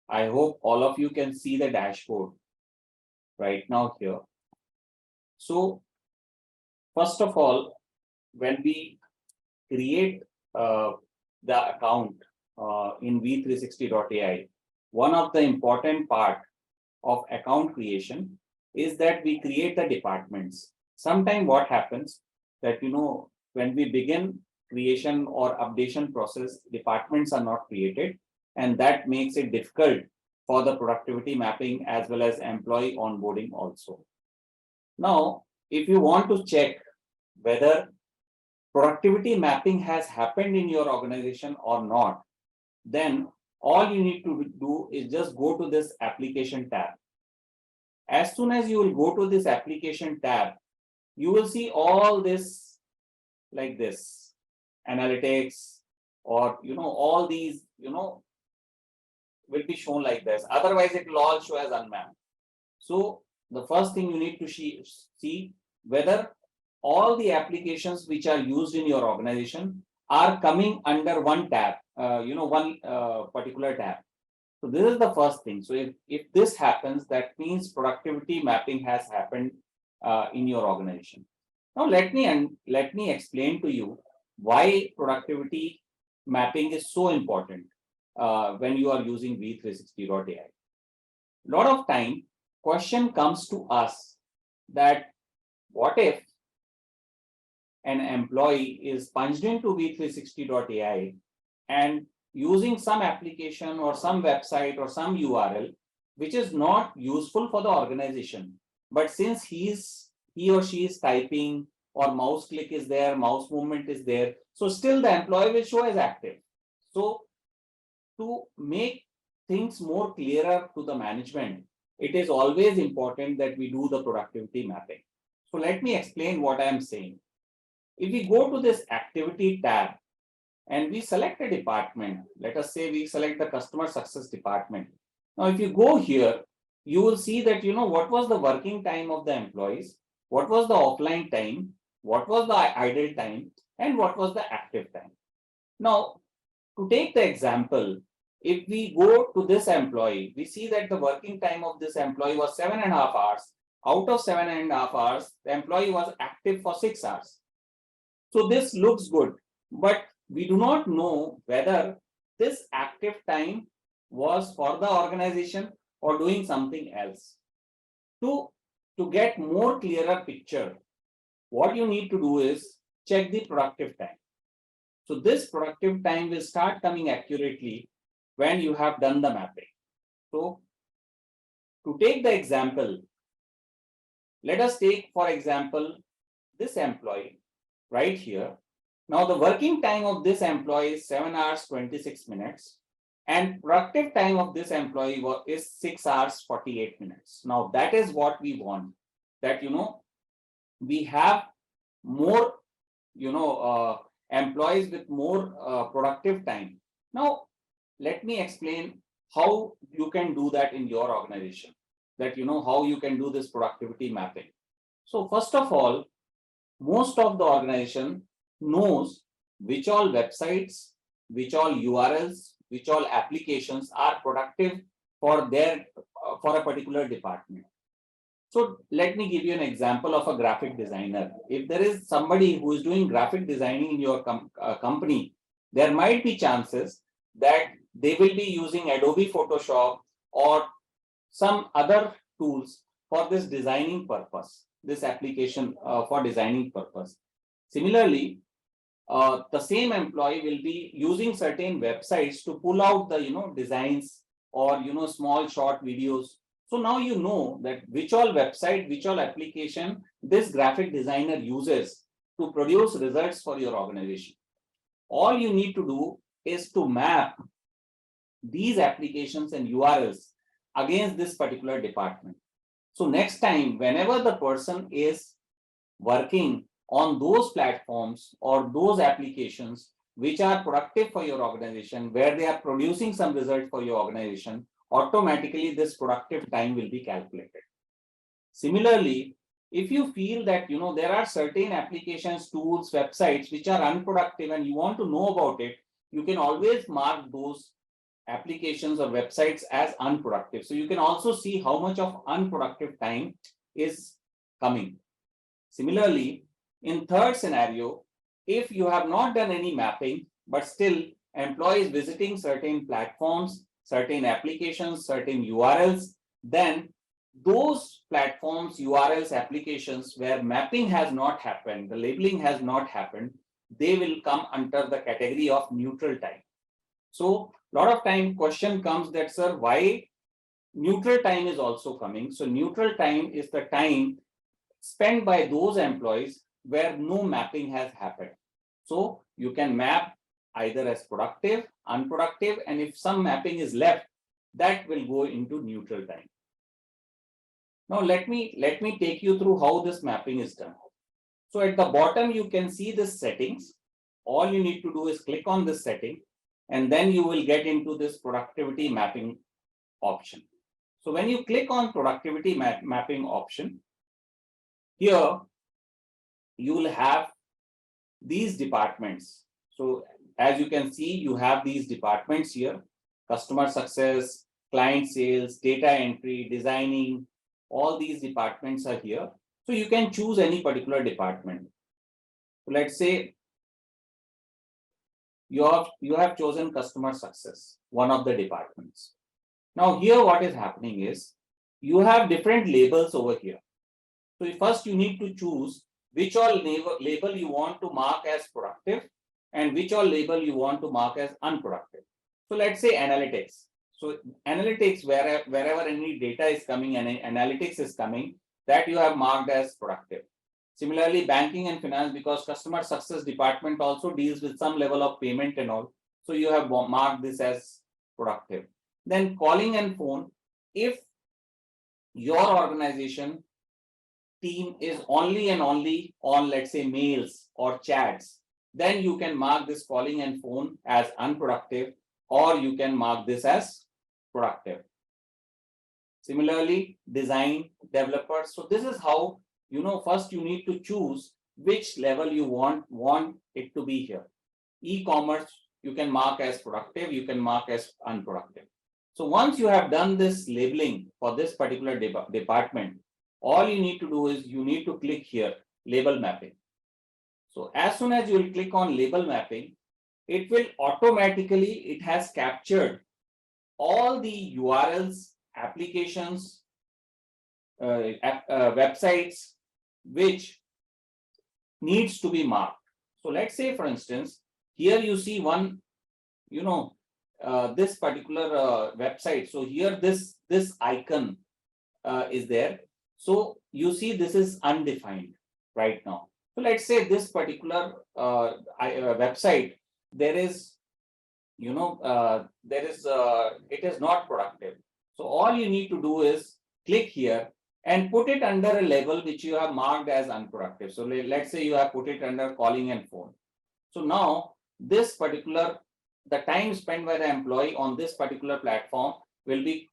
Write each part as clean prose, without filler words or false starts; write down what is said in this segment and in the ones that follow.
I hope all of you can see the dashboard right now here. So first of all, when we create the account in We360.ai, one of the important part of account creation is that we create the departments. Sometimes what happens that, when we begin creation or updation process, departments are not created, and that makes it difficult for the productivity mapping as well as employee onboarding also. Now, if you want to check whether productivity mapping has happened in your organization or not, then all you need to do is just go to this application tab. As soon as you will go to this application tab, you will see all this like this, analytics, or all these will be shown like this. Otherwise, it will all show as unmapped. So the first thing you need to see whether all the applications which are used in your organization are coming under one tab, one particular tab. So this is the first thing. So if this happens, that means productivity mapping has happened in your organization. Now let me explain to you why productivity mapping is so important when you are using We360.ai. A lot of time, question comes to us that what if an employee is punched into We360.ai and using some application or some website or some URL which is not useful for the organization, but since he or she is typing or mouse click is there, mouse movement is there, so still the employee will show as active. So to make things more clearer to the management, it is always important that we do the productivity mapping. So let me explain what I am saying. If we go to this activity tab and we select a department, let us say we select the customer success department. Now, if you go here, you will see that, what was the working time of the employees, what was the offline time, what was the idle time, and what was the active time. Now, to take the example, if we go to this employee, we see that the working time of this employee was 7.5 hours. Out of 7.5 hours, the employee was active for 6 hours. So this looks good, but we do not know whether this active time was for the organization or doing something else. To get more clearer picture, what you need to do is check the productive time. So this productive time will start coming accurately when you have done the mapping. So to take the example, let us take, for example, this employee right here. Now the working time of this employee is 7 hours 26 minutes and productive time of this employee is 6 hours 48 minutes. Now that is what we want, that we have more employees with more productive time. Now let me explain how you can do that in your organization, that how you can do this productivity mapping. So first of all, most of the organization knows which all websites, which all URLs, which all applications are productive for for a particular department. So let me give you an example of a graphic designer. If there is somebody who is doing graphic designing in your company, there might be chances that they will be using Adobe Photoshop or some other tools for this designing purpose, this application for designing purpose. Similarly, the same employee will be using certain websites to pull out the designs or small short videos. So now you know that which all website, which all application this graphic designer uses to produce results for your organization. All you need to do is to map these applications and URLs against this particular department. So next time, whenever the person is working on those platforms or those applications which are productive for your organization, where they are producing some result for your organization, automatically this productive time will be calculated. Similarly, if you feel that there are certain applications, tools, websites which are unproductive and you want to know about it, you can always mark those applications or websites as unproductive. So you can also see how much of unproductive time is coming. Similarly, in third scenario, if you have not done any mapping, but still employees visiting certain platforms, certain applications, certain URLs, then those platforms, URLs, applications where mapping has not happened, the labeling has not happened, they will come under the category of neutral time. So a lot of time question comes that, sir, why neutral time is also coming? So neutral time is the time spent by those employees where no mapping has happened. So you can map either as productive, unproductive, and if some mapping is left, that will go into neutral time. Now let me take you through how this mapping is done. So at the bottom, you can see the settings. All you need to do is click on this setting, and then you will get into this productivity mapping option. So when you click on productivity mapping option, here you will have these departments. So as you can see, you have these departments here: customer success, client sales, data entry, designing. All these departments are here. So you can choose any particular department. So let's say you have chosen customer success, one of the departments. Now here what is happening is you have different labels over here. So first you need to choose which all label you want to mark as productive and which all label you want to mark as unproductive. So let's say analytics. So analytics, wherever any data is coming and analytics is coming, that you have marked as productive. Similarly, banking and finance, because customer success department also deals with some level of payment and all, so you have marked this as productive. Then calling and phone, if your organization team is only and only on, let's say, mails or chats, then you can mark this calling and phone as unproductive, or you can mark this as productive. Similarly, design, developers. So this is how, first you need to choose which level you want it to be here. E-commerce, you can mark as productive, you can mark as unproductive. So once you have done this labeling for this particular department, all you need to do is you need to click here, label mapping. So as soon as you will click on label mapping, it will automatically, it has captured all the URLs, applications, websites which needs to be marked. So let's say, for instance, here you see one, this particular website. So here this icon is there. So you see this is undefined right now. So let's say this particular website, there is, it is not productive. So all you need to do is click here and put it under a level which you have marked as unproductive. So let's say you have put it under calling and phone. So now this particular, the time spent by the employee on this particular platform will be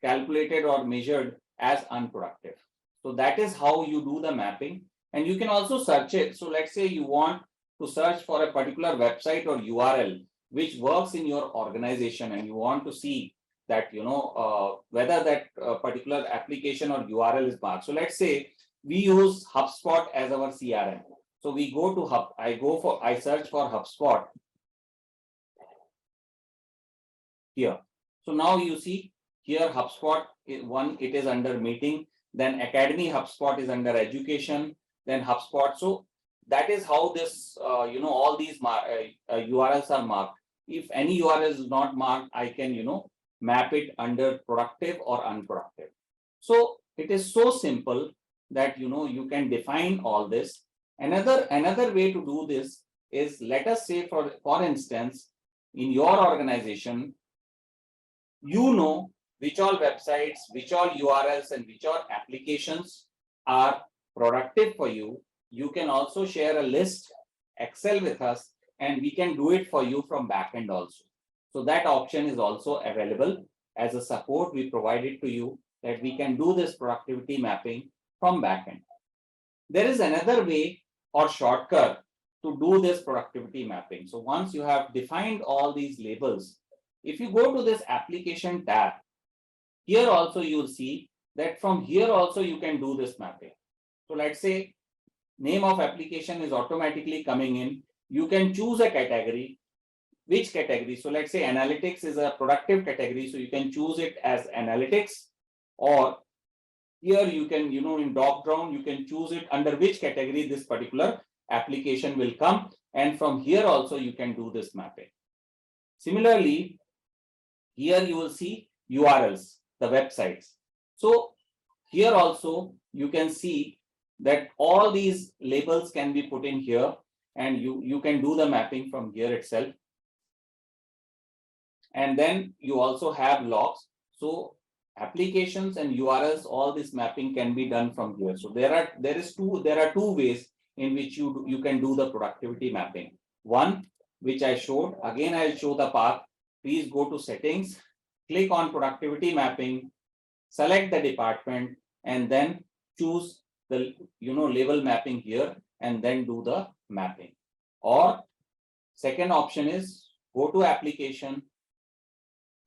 calculated or measured as unproductive. So that is how you do the mapping, and you can also search it. So let's say you want to search for a particular website or URL which works in your organization, and you want to see that whether that particular application or URL is marked. So let's say we use HubSpot as our CRM. So we go to I search for HubSpot here. So now you see here HubSpot it is under meeting, then Academy HubSpot is under education, then HubSpot. So that is how this all these URLs are marked. If any URL is not marked, I can map it under productive or unproductive. So it is so simple that you can define all this. Another way to do this is, let us say for instance, in your organization, which all websites, which all URLs, and which all applications are productive for you. You can also share a list, Excel with us, and we can do it for you from backend also. So that option is also available as a support. We provide it to you that we can do this productivity mapping from backend. There is another way or shortcut to do this productivity mapping. So once you have defined all these labels, if you go to this application tab, here also you will see that from here also you can do this mapping. So let's say name of application is automatically coming in. You can choose a category. Which category? So let's say analytics is a productive category. So you can choose it as analytics, or here you can, in drop down, you can choose it under which category this particular application will come. And from here also you can do this mapping. Similarly, here you will see URLs, the websites. So here also you can see that all these labels can be put in here, and you can do the mapping from here itself. And then you also have logs. So applications and URLs, all this mapping can be done from here. So there are two ways in which you can do the productivity mapping. One, which I showed, again I'll show the path. Please go to settings, click on productivity mapping, select the department, and then choose the label mapping here, and then do the mapping. Or second option is go to application,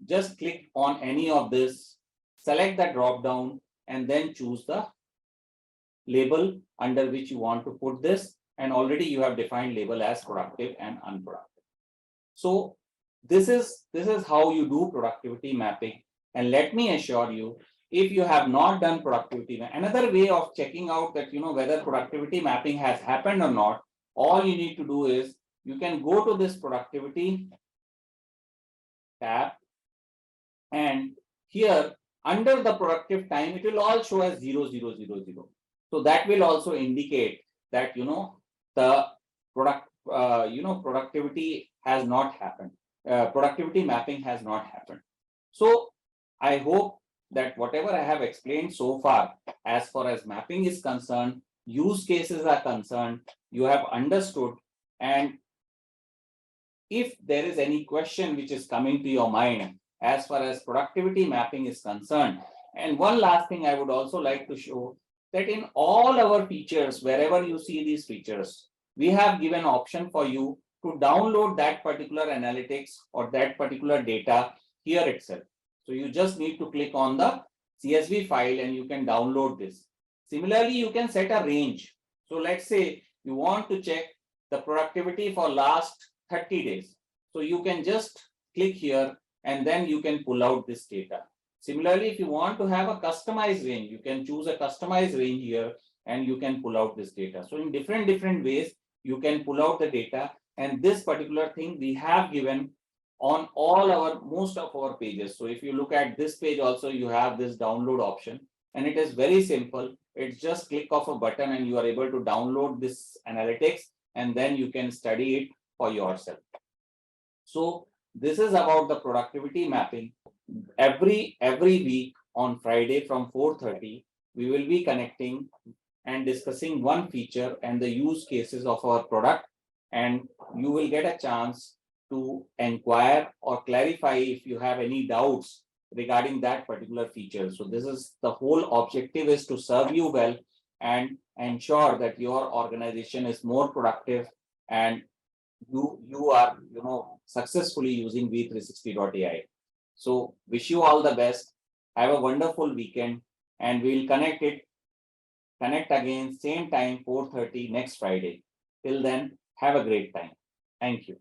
just click on any of this, select the drop down, and then choose the label under which you want to put this, and already you have defined label as productive and unproductive. So this is how you do productivity mapping. And let me assure you, if you have not done productivity, another way of checking out that whether productivity mapping has happened or not, all you need to do is you can go to this productivity tab, and here under the productive time it will all show as 0, 0, 0, 0. So that will also indicate that the productivity has not happened. Productivity mapping has not happened. So I hope that whatever I have explained so far, as far as mapping is concerned, use cases are concerned, you have understood. And if there is any question which is coming to your mind as far as productivity mapping is concerned, and one last thing I would also like to show, that in all our features, wherever you see these features, we have given option for you to download that particular analytics or that particular data here itself. So you just need to click on the CSV file and you can download this. Similarly, you can set a range. So let's say you want to check the productivity for last 30 days. So you can just click here and then you can pull out this data. Similarly, if you want to have a customized range, you can choose a customized range here and you can pull out this data. So in different ways, you can pull out the data, and this particular thing we have given on most of our pages. So if you look at this page also, you have this download option, and it is very simple. It's just click of a button and you are able to download this analytics, and then you can study it for yourself. So this is about the productivity mapping. Every week on Friday from 4:30, we will be connecting and discussing one feature and the use cases of our product, and you will get a chance to inquire or clarify if you have any doubts regarding that particular feature. So this is the whole objective, is to serve you well and ensure that your organization is more productive and you are successfully using We360.ai. So wish you all the best. Have a wonderful weekend, and we'll connect again same time 4:30 next Friday. Till then, have a great time. Thank you.